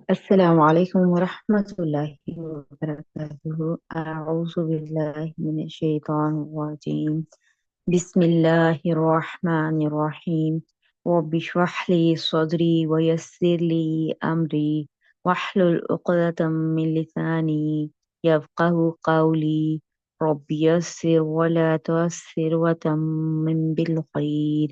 السلام عليكم ورحمة الله وبركاته. أعوذ بالله من الشيطان الرجيم. بسم الله الرحمن الرحيم. رب اشرح لي صدري ويسر لي أمري واحلل عقدة من لساني يفقه قولي. رب يسر ولا تعسر وتمم بالخير.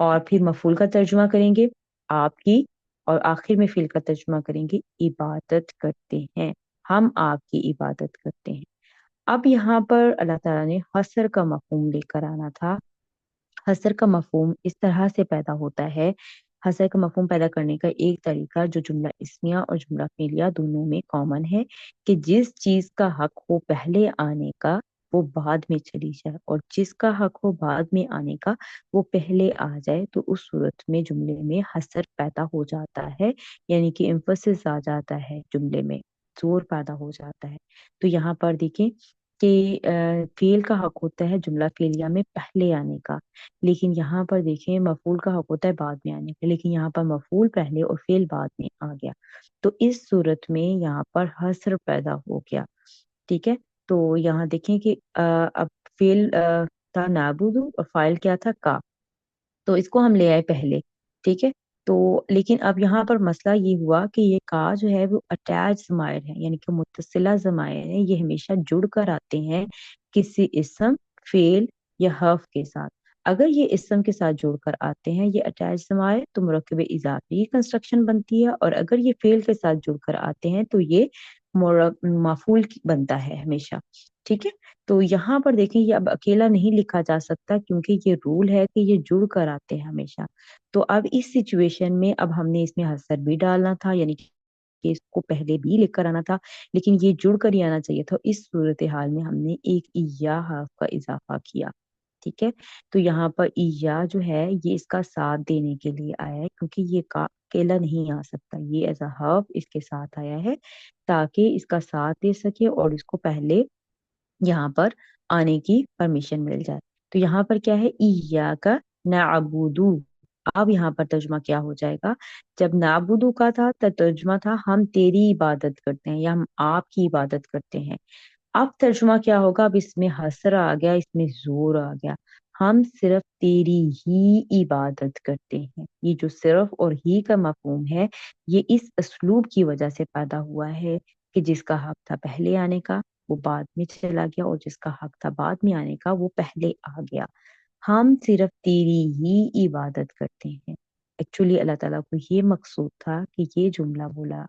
اور پھر مفعول کا ترجمہ کریں گے آپ کی، اور آخر میں فعل کا ترجمہ کریں گے عبادت کرتے ہیں، ہم آپ کی عبادت کرتے ہیں۔ اب یہاں پر اللہ تعالیٰ نے حصر کا مفہوم لے کر آنا تھا۔ حصر کا مفہوم اس طرح سے پیدا ہوتا ہے، حصر کا مفہوم پیدا کرنے کا ایک طریقہ جو جملہ اسمیہ اور جملہ فعلیہ دونوں میں کامن ہے، کہ جس چیز کا حق ہو پہلے آنے کا وہ بعد میں چلی جائے، اور جس کا حق ہو بعد میں آنے کا وہ پہلے آ جائے، تو اس صورت میں جملے میں حصر پیدا ہو جاتا ہے، یعنی کہ ایمفسس آ جاتا ہے، جملے میں زور پیدا ہو جاتا ہے۔ تو یہاں پر دیکھیں کہ فعل کا حق ہوتا ہے جملہ فعلیہ میں پہلے آنے کا، لیکن یہاں پر دیکھیں مفعول کا حق ہوتا ہے بعد میں آنے کا، لیکن یہاں پر مفعول پہلے اور فعل بعد میں آ گیا، تو اس صورت میں یہاں پر حصر پیدا ہو گیا۔ ٹھیک ہے، تو یہاں دیکھیں کہ اب فعل تھا نعبد اور فاعل کیا تھا کا، تو اس کو ہم لے آئے پہلے۔ ٹھیک ہے، تو لیکن اب یہاں پر مسئلہ یہ ہوا کہ یہ کا جو ہے وہ اٹیچ ضمائر ہے، یعنی کہ متصلہ ضمائر ہیں، یہ ہمیشہ جڑ کر آتے ہیں کسی اسم، فعل یا حرف کے ساتھ۔ اگر یہ اسم کے ساتھ جڑ کر آتے ہیں یہ اٹیچ ضمائر تو مرکب اضافی کنسٹرکشن بنتی ہے، اور اگر یہ فعل کے ساتھ جڑ کر آتے ہیں تو یہ مفعول بنتا ہے ہمیشہ۔ ٹھیک ہے، تو یہاں پر دیکھیں یہ اب اکیلا نہیں لکھا جا سکتا کیونکہ یہ رول ہے کہ یہ جڑ کر آتے ہیں ہمیشہ۔ تو اب اس سچویشن میں اب ہم نے اس میں حصر بھی ڈالنا تھا، یعنی کہ اس کو پہلے بھی لکھ کر آنا تھا، لیکن یہ جڑ کر ہی آنا چاہیے تھا۔ اس صورتحال میں ہم نے ایک یا حرف کا اضافہ کیا۔ ٹھیک ہے، تو یہاں پر یا جو ہے یہ اس کا ساتھ دینے کے لیے آیا ہے، کیونکہ یہ کا اکیلا نہیں آ سکتا، یہ ایز اے حرف اس کے ساتھ آیا ہے تاکہ اس کا ساتھ دے سکے اور اس کو پہلے یہاں پر آنے کی پرمیشن مل جائے۔ تو یہاں پر کیا ہے ایاک نعبدو، اب یہاں پر ترجمہ کیا ہو جائے گا، جب نعبدو کا تھا تو ترجمہ تھا ہم تیری عبادت کرتے ہیں یا ہم آپ کی عبادت کرتے ہیں۔ اب ترجمہ کیا ہوگا، اب اس میں حسر آ گیا، اس میں زور آ گیا، ہم صرف تیری ہی عبادت کرتے ہیں۔ یہ جو صرف اور ہی کا مفہوم ہے یہ اس اسلوب کی وجہ سے پیدا ہوا ہے کہ جس کا حق تھا پہلے آنے کا وہ بعد میں چلا گیا، اور جس کا حق تھا بعد میں آنے کا وہ پہلے آ گیا۔ ہم صرف تیری ہی عبادت کرتے ہیں۔ ایکچولی اللہ تعالیٰ کو یہ مقصود تھا کہ یہ جملہ بولا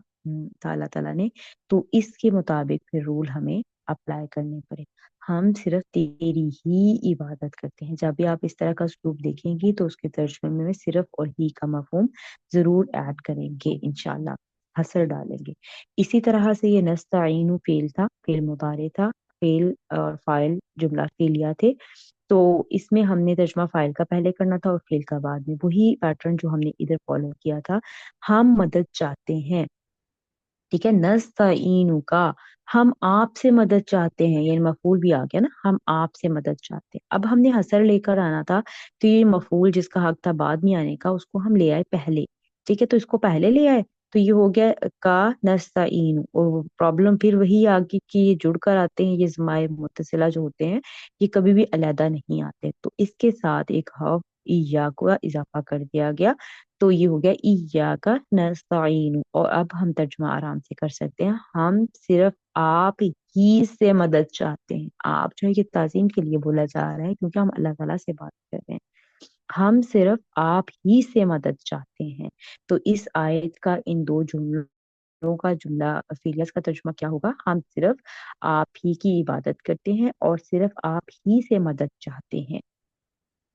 تھا اللہ تعالیٰ نے، تو اس کے مطابق پھر رول ہمیں اپلائی کرنے پڑے۔ ہم صرف تیری ہی عبادت کرتے ہیں۔ جب بھی آپ اس طرح کا اسلوب دیکھیں گی تو اس کے ترجمے میں صرف اور ہی کا مفہوم ضرور ایڈ کریں گے، انشاءاللہ حسر ڈالیں گے۔ اسی طرح سے یہ نستعین فعل تھا، فعل مضارع تھا، فعل اور فاعل جملہ فعلیہ تھے، تو اس میں ہم نے ترجمہ فاعل کا پہلے کرنا تھا اور فعل کا بعد میں، وہی پیٹرن جو ہم نے ادھر فالو کیا تھا۔ ہم مدد چاہتے ہیں، ٹھیک ہے، نستعین کا ہم آپ سے مدد چاہتے ہیں، یعنی مفعول بھی آ گیا نا، ہم آپ سے مدد چاہتے ہیں۔ اب ہم نے حصر لے کر آنا تھا تو یہ مفعول جس کا حق تھا بعد میں آنے کا اس کو ہم لے آئے پہلے۔ ٹھیک ہے، تو اس کو پہلے لے آئے تو یہ ہو گیا کا نستعین، اور پرابلم پھر وہی آ گئی کہ یہ جڑ کر آتے ہیں، یہ ضمائر متصلہ جو ہوتے ہیں یہ کبھی بھی علیحدہ نہیں آتے، تو اس کے ساتھ ایک حرف ایاک کا اضافہ کر دیا گیا، تو یہ ہو گیا ایاک نستعین۔ اور اب ہم ترجمہ آرام سے کر سکتے ہیں، ہم صرف آپ ہی سے مدد چاہتے ہیں۔ آپ جو ہے یہ تعظیم کے لیے بولا جا رہا ہے کیونکہ ہم اللہ تعالیٰ سے بات کر رہے ہیں، ہم صرف آپ ہی سے مدد چاہتے ہیں۔ تو اس آیت کا ان دو جملوں کا جملہ فعلیہ کا ترجمہ کیا ہوگا، ہم صرف آپ ہی کی عبادت کرتے ہیں اور صرف آپ ہی سے مدد چاہتے ہیں۔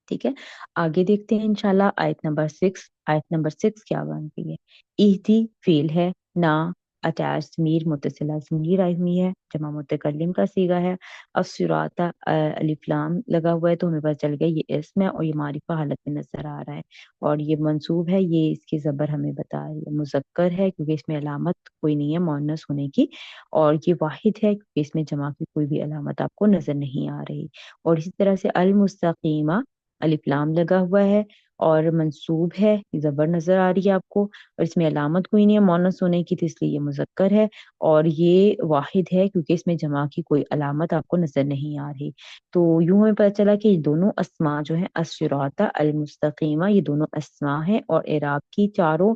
ٹھیک ہے، آگے دیکھتے ہیں انشاءاللہ آیت نمبر 6۔ آیت نمبر 6 کیا بنتی ہے، اہدی فعل ہے، نا اٹیچ ضمیر متصلہ ضمیر آئی ہوئی ہے، جمع متکلم کا صیغہ ہے، الصراط الف لام لگا ہوا ہے تو ہمیں پتہ چل گیا یہ اسم ہے اور یہ معرفہ حالت میں نظر آ رہا ہے، اور یہ منصوب ہے، یہ اس کی زبر ہمیں بتا رہی ہے، مذکر ہے کیونکہ اس میں علامت کوئی نہیں ہے مؤنث ہونے کی، اور یہ واحد ہے کیونکہ اس میں جمع کی کوئی بھی علامت آپ کو نظر نہیں آ رہی، اور اسی طرح سے المستقیمہ الف لام لگا ہوا ہے اور منصوب ہے، زبر نظر آ رہی ہے آپ کو، اور اس میں علامت کوئی نہیں ہے مؤنث ہونے کی، تو اس لیے یہ مذکر ہے، اور یہ واحد ہے کیونکہ اس میں جمع کی کوئی علامت آپ کو نظر نہیں آ رہی۔ تو یوں ہمیں پتہ چلا کہ یہ دونوں اسماء جو ہیں الصراط المستقیمہ یہ دونوں اسماء ہیں، اور اعراب کی چاروں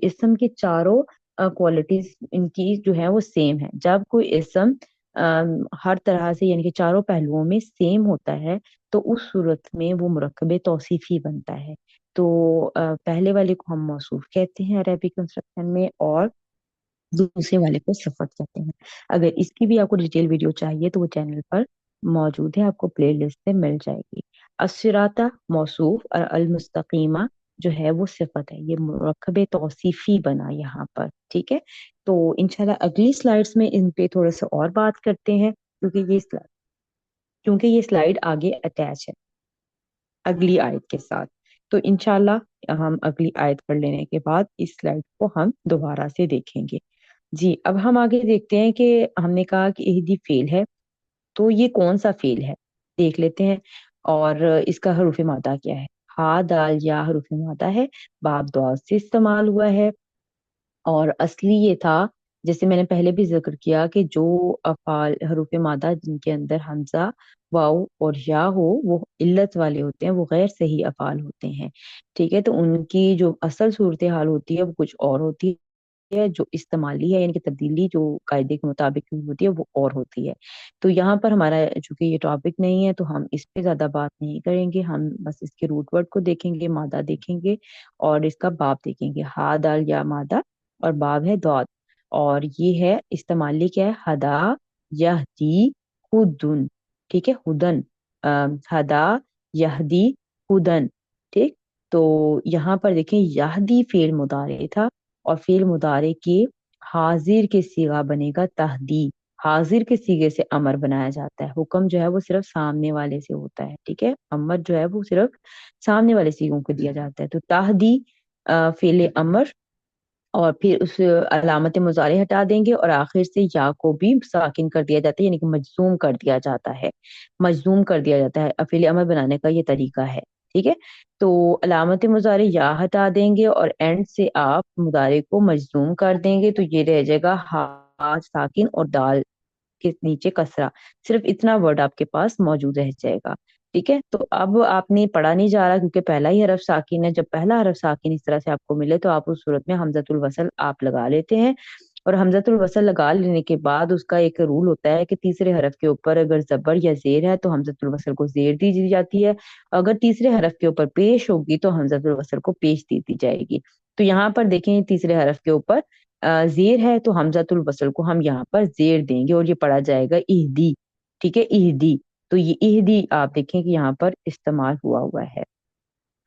اسم کی چاروں کوالٹیز ان کی جو ہے وہ سیم ہے۔ جب کوئی اسم ہر طرح سے یعنی کہ چاروں پہلوؤں میں سیم ہوتا ہے تو اس صورت میں وہ مرکب توصیفی بنتا ہے. تو پہلے والے کو ہم موصوف کہتے ہیں عربی کنسٹرکشن میں، اور دوسرے والے کو صفت کہتے ہیں. اگر اس کی بھی آپ کو ڈیٹیل ویڈیو چاہیے تو وہ چینل پر موجود ہے، آپ کو پلے لسٹ سے مل جائے گی. الصراط موصوف اور المستقیمہ جو ہے وہ صفت ہے. یہ مرکب توصیفی بنا یہاں پر. ٹھیک ہے، تو انشاءاللہ اگلی سلائیڈز میں ان پہ تھوڑا سا اور بات کرتے ہیں، کیونکہ یہ سلائیڈ آگے اٹیچ ہے اگلی آیت کے ساتھ. تو انشاءاللہ ہم اگلی آیت پڑھ لینے کے بعد اس سلائیڈ کو ہم دوبارہ سے دیکھیں گے. جی اب ہم آگے دیکھتے ہیں کہ ہم نے کہا کہ اہدی فعل ہے، تو یہ کون سا فعل ہے دیکھ لیتے ہیں. اور اس کا حروف مادہ کیا ہے؟ ہا دال یا حروف مادہ ہے، باب دعا سے استعمال ہوا ہے. اور اصلی یہ تھا، جیسے میں نے پہلے بھی ذکر کیا، کہ جو افعال حروف مادہ جن کے اندر حمزہ واؤ اور یا ہو وہ علت والے ہوتے ہیں، وہ غیر صحیح افعال ہوتے ہیں. ٹھیک ہے، تو ان کی جو اصل صورتحال ہوتی ہے وہ کچھ اور ہوتی ہے، جو استعمالی ہے یعنی کہ تبدیلی جو قاعدے کے مطابق ہوتی ہے وہ اور ہوتی ہے. تو یہاں پر ہمارا چونکہ یہ ٹاپک نہیں ہے تو ہم اس پہ زیادہ بات نہیں کریں گے. ہم بس اس کے روٹ ورڈ کو دیکھیں گے، مادہ دیکھیں گے اور اس کا باب دیکھیں گے. ہا دال یا مادہ اور باب ہے دعات. اور یہ ہے استعمالی کیا ہے؟ ہدا یہدی ہدن. ٹھیک ہے، ہدن، ہدا یہدی ہدن. ٹھیک، تو یہاں پر دیکھیں یہدی فعل مضارع تھا، اور فعل مضارع کے حاضر کے صیغہ بنے گا تہدی. حاضر کے صیغے سے امر بنایا جاتا ہے. حکم جو ہے وہ صرف سامنے والے سے ہوتا ہے. ٹھیک ہے، امر جو ہے وہ صرف سامنے والے صیغوں کو دیا جاتا ہے. تو تہدی فعل امر، اور پھر اس علامت مضارع ہٹا دیں گے اور آخر سے یا کو بھی ساکن کر دیا جاتا ہے، یعنی کہ مجزوم کر دیا جاتا ہے. مجزوم کر دیا جاتا ہے فعل امر بنانے کا یہ طریقہ ہے. ٹھیک ہے، تو علامت مضارع یا ہٹا دیں گے اور اینڈ سے آپ مضارع کو مجزوم کر دیں گے، تو یہ رہ جائے گا ہا ساکن اور دال کے نیچے کسرہ. صرف اتنا ورڈ آپ کے پاس موجود رہ جائے گا. ٹھیک ہے، تو اب آپ نے پڑھا نہیں جا رہا کیونکہ پہلا ہی حرف ساکن ہے. جب پہلا حرف ساکن اس طرح سے آپ کو ملے تو آپ اس صورت میں حمزۃ الوصل آپ لگا لیتے ہیں. اور حمزۃ الوصل لگا لینے کے بعد اس کا ایک رول ہوتا ہے کہ تیسرے حرف کے اوپر اگر زبر یا زیر ہے تو حمزۃ الوصل کو زیر دی جاتی ہے، اگر تیسرے حرف کے اوپر پیش ہوگی تو حمزۃ الوصل کو پیش دی جائے گی. تو یہاں پر دیکھیں تیسرے حرف کے اوپر زیر ہے تو حمزۃ الوصل کو ہم یہاں پر زیر دیں گے اور یہ پڑھا جائے گا اہدی. ٹھیک ہے، اہدی. تو یہ اہدی آپ دیکھیں کہ یہاں پر استعمال ہوا ہے.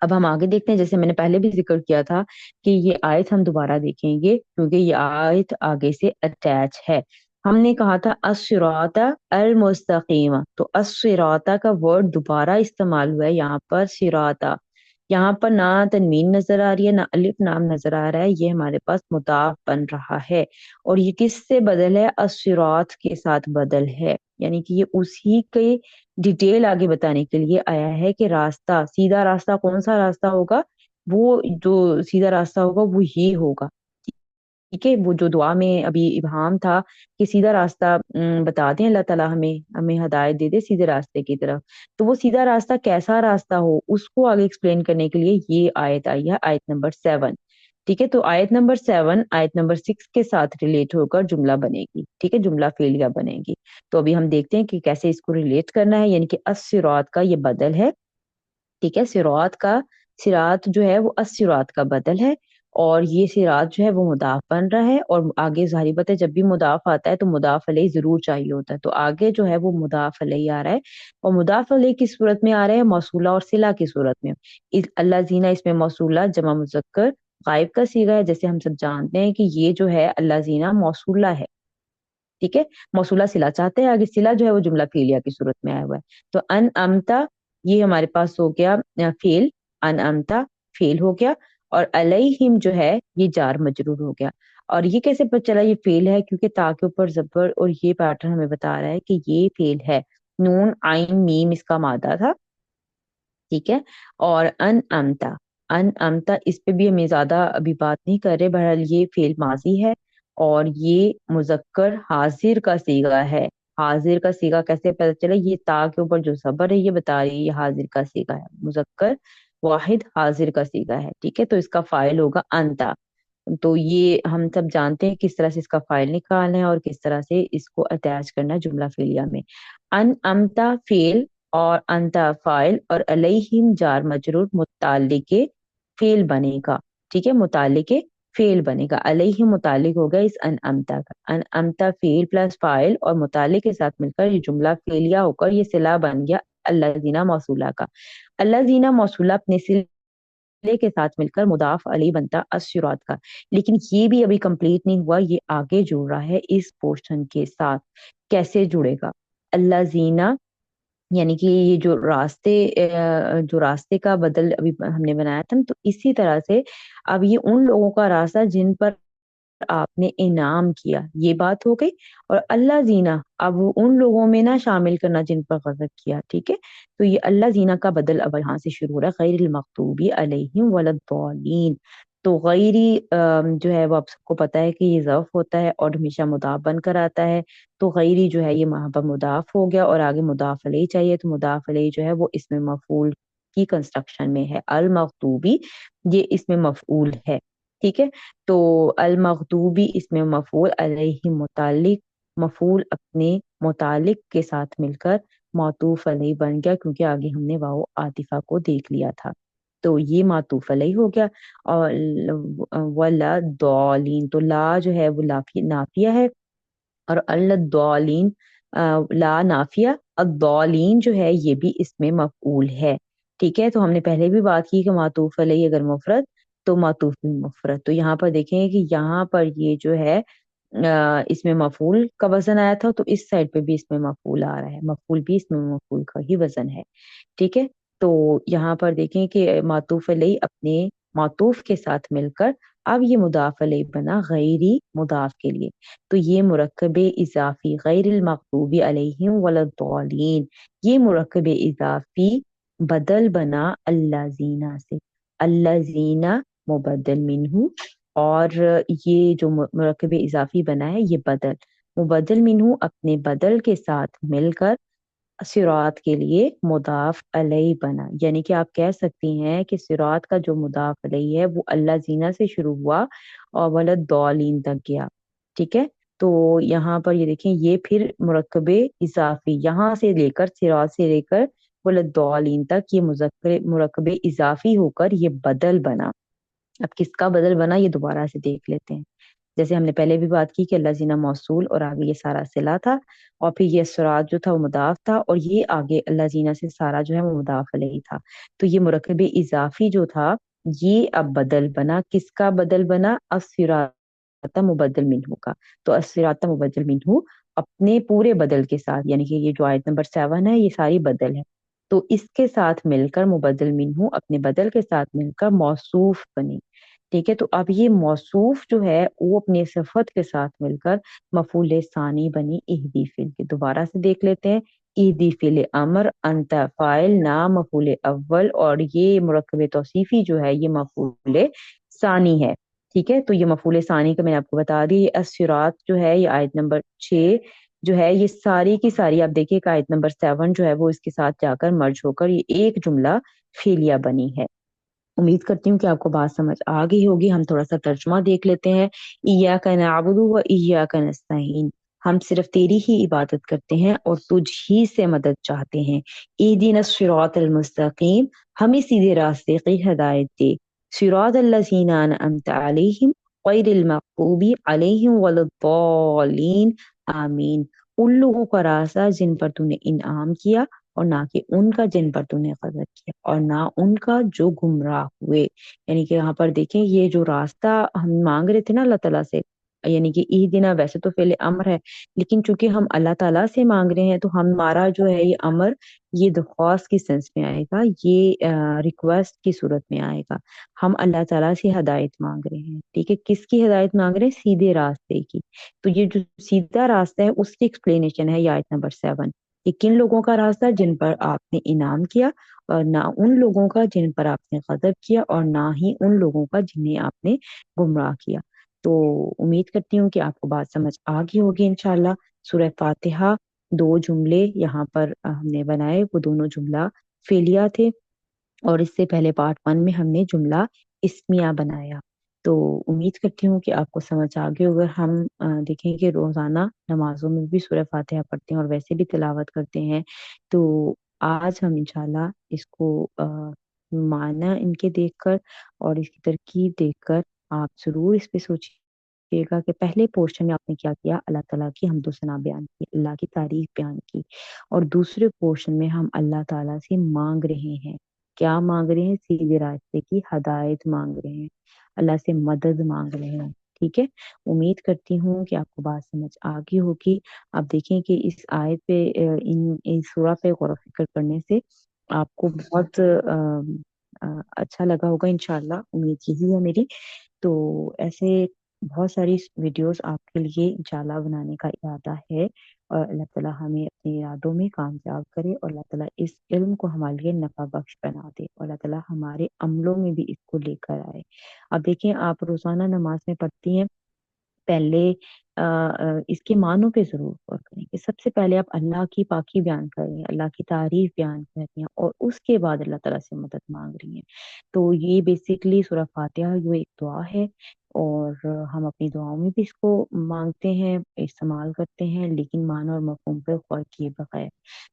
اب ہم آگے دیکھتے ہیں، جیسے میں نے پہلے بھی ذکر کیا تھا کہ یہ آیت ہم دوبارہ دیکھیں گے کیونکہ یہ آیت آگے سے اٹیچ ہے. ہم نے کہا تھا الصراط المستقیم، تو الصراط کا ورڈ دوبارہ استعمال ہوا ہے یہاں پر صراط. یہاں پر نہ تنوین نظر آ رہی ہے نہ الف نام نظر آ رہا ہے، یہ ہمارے پاس مضاف بن رہا ہے. اور یہ کس سے بدل ہے؟ الصراط کے ساتھ بدل ہے، یعنی کہ یہ اسی کے ڈیٹیل آگے بتانے کے لیے آیا ہے کہ راستہ، سیدھا راستہ کون سا راستہ ہوگا؟ وہ جو سیدھا راستہ ہوگا وہ یہ ہوگا. ٹھیک ہے، وہ جو دعا میں ابھی ابہام تھا کہ سیدھا راستہ بتا دیں، اللہ تعالیٰ ہمیں ہدایت دے دے سیدھے راستے کی طرف. تو وہ سیدھا راستہ کیسا راستہ ہو اس کو آگے ایکسپلین کرنے کے لیے یہ آیت آئی ہے، آیت نمبر 7. ٹھیک ہے، تو آیت نمبر 7 آیت نمبر 6 کے ساتھ ریلیٹ ہو کر جملہ بنے گی. ٹھیک ہے، جملہ فعلیہ بنے گی. تو ابھی ہم دیکھتے ہیں کہ کیسے اس کو ریلیٹ کرنا ہے، یعنی کہ الصراط کا یہ بدل ہے. ٹھیک ہے، صراط جو ہے وہ الصراط کا بدل ہے، اور یہ صراط جو ہے وہ مضاف بن رہا ہے. اور آگے ظاہری بات ہے جب بھی مضاف آتا ہے تو مضاف علیہ ضرور چاہیے ہوتا ہے. تو آگے جو ہے وہ مضاف علیہ آ رہا ہے، اور مضاف علیہ کی صورت میں آ رہا ہے موصولہ اور صلہ کی صورت میں. اللہ زینہ اس میں موصولہ جمع مذکر غائب کا صیغہ ہے، جیسے ہم سب جانتے ہیں کہ یہ جو ہے اللہ زینہ موصولہ ہے. ٹھیک ہے، موصولہ صلہ چاہتے ہیں، آگے صلہ جو ہے وہ جملہ فعلیہ کی صورت میں آیا ہوا ہے. تو ان امتا یہ ہمارے پاس ہو گیا فعل، ان امتا فعل ہو گیا، اور علیہم جو ہے یہ جار مجرور ہو گیا. اور یہ کیسے پتہ چلا یہ فعل ہے؟ کیونکہ تا کے اوپر زبر، اور یہ پیٹرن ہمیں بتا رہا ہے کہ یہ فعل ہے. نون عین میم اس کا مادہ تھا. ٹھیک ہے، اور ان امتا، ان امتا اس پہ بھی ہمیں زیادہ ابھی بات نہیں کر رہے. بہرحال یہ فعل ماضی ہے اور یہ مذکر حاضر کا صیغہ ہے. حاضر کا صیغہ کیسے پتہ چلا؟ یہ تا کے اوپر جو زبر ہے یہ بتا رہی ہے یہ حاضر کا صیغہ ہے، مذکر واحد حاضر کا صیغہ ہے. ٹھیک ہے، تو اس کا فاعل ہوگا انتا. تو یہ ہم سب جانتے ہیں کس طرح سے اس کا فائل نکالنا ہے اور کس طرح سے اس کو اٹیچ کرنا ہے جملہ فعلیہ میں. ان امتا فعل اور انتا فائل اور علیہم جار مجرور متعلق فعل بنے گا. ٹھیک ہے، متعلق فعل بنے گا. علیہم متعلق ہوگا اس ان امتا کا. ان امتا فعل پلس فائل اور متعلق کے ساتھ مل کر یہ جملہ فعلیہ ہو کر یہ صلہ بن گیا الذین موصولہ کا. الذین موصولہ اپنے صلے کے ساتھ مل کر مضاف علیہ بنتا الصراط کا. لیکن یہ بھی ابھی کمپلیٹ نہیں ہوا، یہ آگے جڑ رہا ہے اس پورشن کے ساتھ. کیسے جڑے گا؟ الذین یعنی کہ یہ جو راستے کا بدل ابھی ہم نے بنایا تھا نا، تو اسی طرح سے اب یہ ان لوگوں کا راستہ جن پر آپ نے انعام کیا، یہ بات ہو گئی. اور اللہ زینا اب ان لوگوں میں نہ شامل کرنا جن پر غضب کیا. ٹھیک ہے، تو یہ اللہ زینا کا بدل اب یہاں سے شروع ہو رہا ہے، غیر المغضوبی علیہم ولا الضالین. تو غیری جو ہے وہ آپ سب کو پتا ہے کہ یہ ظرف ہوتا ہے اور ہمیشہ مضاف بن کر آتا ہے. تو غیری جو ہے یہ وہاں پر مضاف ہو گیا اور آگے مضاف علیہ چاہیے، تو مضاف علیہ جو ہے وہ اسم مفعول کی کنسٹرکشن میں ہے. المغضوبی یہ اسم مفعول ہے. ٹھیک ہے، تو المغضوبی اس میں مفعول علیہ متعلق، مفعول اپنے متعلق کے ساتھ مل کر معطوف علیہ بن گیا، کیونکہ آگے ہم نے واو عاطفہ کو دیکھ لیا تھا. تو یہ معطوف علیہ ہو گیا. اور ولا ضالین، تو لا جو ہے وہ نافیہ ہے اور الضالین لا نافیہ. الضالین جو ہے یہ بھی اس میں مفعول ہے. ٹھیک ہے، تو ہم نے پہلے بھی بات کی کہ معطوف علیہ اگر مفرد تو معطوف بھی مفرد. تو یہاں پر دیکھیں کہ یہاں پر یہ جو ہے اس میں مفعول کا وزن آیا تھا، تو اس سائڈ پہ بھی اس میں مفعول آ رہا ہے، مفعول بھی اس میں مفعول کا ہی وزن ہے. ٹھیک ہے، تو یہاں پر دیکھیں کہ معطوف علیہ اپنے معطوف کے ساتھ مل کر اب یہ مضاف علیہ بنا غیری مضاف کے لیے. تو یہ مرکب اضافی غیر المغضوب علیہم ولا الضالین، یہ مرکب اضافی بدل بنا الذین سے. الذین مبدل منہ، اور یہ جو مرکب اضافی بنا ہے یہ بدل مبدل منہ اپنے بدل کے ساتھ مل کر صراط کے لیے مضاف علیہ بنا. یعنی کہ آپ کہہ سکتی ہیں کہ صراط کا جو مضاف علیہ ہے وہ اللہ زینہ سے شروع ہوا اور ولد ضالین تک گیا. ٹھیک ہے، تو یہاں پر یہ دیکھیں یہ پھر مرکب اضافی یہاں سے لے کر صراط سے لے کر ولد ضالین تک یہ مرکب اضافی ہو کر یہ بدل بنا. اب کس کا بدل بنا یہ دوبارہ سے دیکھ لیتے ہیں. جیسے ہم نے پہلے بھی بات کی کہ اللہ زینہ موصول اور آگے یہ سارا صلہ تھا، اور پھر یہ صراط جو تھا وہ مضاف تھا، اور یہ آگے اللہ زینہ سے سارا جو ہے وہ مضاف علیہ تھا. تو یہ مرکب اضافی جو تھا یہ اب بدل بنا. کس کا بدل بنا؟ الصراط مبدل منہ کا. تو الصراط مبدل منہ اپنے پورے بدل کے ساتھ، یعنی کہ یہ جو آیت نمبر 7 ہے یہ ساری بدل ہے، تو اس کے ساتھ مل کر مبدل منہ اپنے بدل کے ساتھ مل کر موصوف بنی. ٹھیک ہے، تو اب یہ موصوف جو ہے وہ اپنے صفت کے ساتھ مل کر مفعول ثانی بنی اہدی فعل کے. دوبارہ سے دیکھ لیتے ہیں. اہدی فعل امر، انت فاعل، نام مفعول اول، اور یہ مرکب توصیفی جو ہے یہ مفعول ثانی ہے. ٹھیک ہے، تو یہ مفعول ثانی کا میں نے آپ کو بتا دی. یہ الصراط جو ہے یہ آیت نمبر 6 جو ہے یہ ساری کی ساری آپ دیکھیے کہ آیت نمبر 7 جو ہے وہ اس کے ساتھ جا کر مرج ہو کر یہ ایک جملہ فعلیہ بنی ہے. امید کرتی ہوں کہ آپ کو بات سمجھ آ گئی ہوگی. ہم تھوڑا سا ترجمہ دیکھ لیتے ہیں. ایاک نعبد و ایاک نستعین، ہم صرف تیری ہی عبادت کرتے ہیں اور تجھ ہی سے مدد چاہتے ہیں. اہدنا الصراط المستقیم، ہمیں سیدھے راستے کی ہدایت دے. صراط الذین انعمت علیہم غیر المغضوب علیہم ولا الضالین آمین. ان لوگوں کا راستہ جن پر تو نے انعام کیا، اور نہ کہ ان کا جن پر تو نے غضب کیا، اور نہ ان کا جو گمراہ ہوئے. یعنی کہ یہاں پر دیکھیں یہ جو راستہ ہم مانگ رہے تھے نا اللہ تعالیٰ سے، یعنی کہ اہدنا ویسے تو فعل امر ہے، لیکن چونکہ ہم اللہ تعالیٰ سے مانگ رہے ہیں تو ہمارا جو ہے یہ امر یہ درخواست کی سینس میں آئے گا، یہ ریکویسٹ کی صورت میں آئے گا. ہم اللہ تعالیٰ سے ہدایت مانگ رہے ہیں. ٹھیک ہے، کس کی ہدایت مانگ رہے ہیں؟ سیدھے راستے کی. تو یہ جو سیدھا راستہ ہے اس کی ایکسپلینیشن ہے یہ آیت نمبر 7. کہ کن لوگوں کا راستہ؟ جن پر آپ نے انعام کیا، اور نہ ان لوگوں کا جن پر آپ نے غضب کیا، اور نہ ہی ان لوگوں کا جنہیں آپ نے گمراہ کیا. تو امید کرتی ہوں کہ آپ کو بات سمجھ آ گئی ہوگی انشاءاللہ. سورہ فاتحہ 2 جملے یہاں پر ہم نے بنائے، وہ دونوں جملہ فعلیہ تھے، اور اس سے پہلے پارٹ 1 میں ہم نے جملہ اسمیہ بنایا. تو امید کرتی ہوں کہ آپ کو سمجھ آ گئی ہوگا۔ ہم دیکھیں کہ روزانہ نمازوں میں بھی سورہ فاتحہ پڑھتے ہیں اور ویسے بھی تلاوت کرتے ہیں، تو آج ہم انشاءاللہ اس کو معنی ان کے دیکھ کر اور اس کی ترکیب دیکھ کر آپ ضرور اس پہ سوچیے گا کہ پہلے پورشن میں آپ نے کیا کیا، اللہ تعالیٰ کی حمد و ثنا بیان کی، اللہ کی تعریف بیان کی، اور دوسرے پورشن میں ہم اللہ تعالیٰ سے مانگ رہے ہیں، کیا مانگ رہے ہیں؟ سیدھے راستے کی ہدایت مانگ رہے ہیں، اللہ سے مدد مانگ رہے ہیں۔ ٹھیک ہے، امید کرتی ہوں کہ آپ کو بات سمجھ آ گئی ہوگی۔ آپ دیکھیں کہ اس آیت پہ ان سورہ پہ غور و فکر کرنے سے آپ کو بہت اچھا لگا ہوگا انشاءاللہ، امید یہی ہے میری۔ تو ایسے بہت ساری ویڈیوز آپ کے لیے انشاءاللہ بنانے کا ارادہ ہے، اور اللہ تعالیٰ ہمیں اپنے ارادوں میں کامیاب کرے، اور اللہ تعالیٰ اس علم کو ہمارے لیے نفع بخش بنا دے، اور اللہ تعالیٰ ہمارے عملوں میں بھی اس کو لے کر آئے۔ اب دیکھیں، آپ روزانہ نماز میں پڑھتی ہیں، پہلے اس کے معنوں پہ ضرور غور کریں کہ سب سے پہلے آپ اللہ کی پاکی بیان کر رہی ہیں، اللہ کی تعریف بیان کر رہی ہیں، اور اس کے بعد اللہ تعالیٰ سے مدد مانگ رہی ہیں۔ تو یہ بیسیکلی سورہ فاتحہ جو ایک دعا ہے، اور ہم اپنی دعاؤں میں بھی اس کو مانگتے ہیں، استعمال کرتے ہیں، لیکن معنی اور مفہوم پہ غور کیے بغیر۔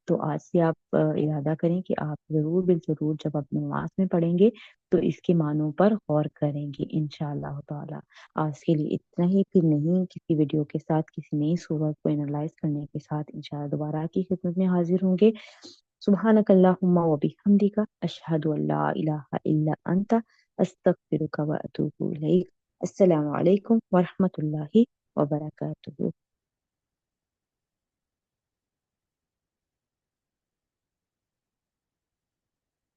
تو آج سے آپ ارادہ کریں کہ آپ ضرور بالضرور جب آپ نماز میں پڑھیں گے تو اس کے معنوں پر غور کریں گے انشاءاللہ تعالی۔ آج کے لیے اتنا ہی، پھر نہیں کسی ویڈیو کے ساتھ، کسی نئی صورت کو انالائز کرنے کے ساتھ انشاءاللہ دوبارہ آپ کی خدمت میں حاضر ہوں گے۔ سبحانک اللہم و بحمدک، اشہد ان لا الہ الا انت، استغفرک و اتوب الیک۔ السلام علیکم ورحمۃ اللہ وبرکاتہ۔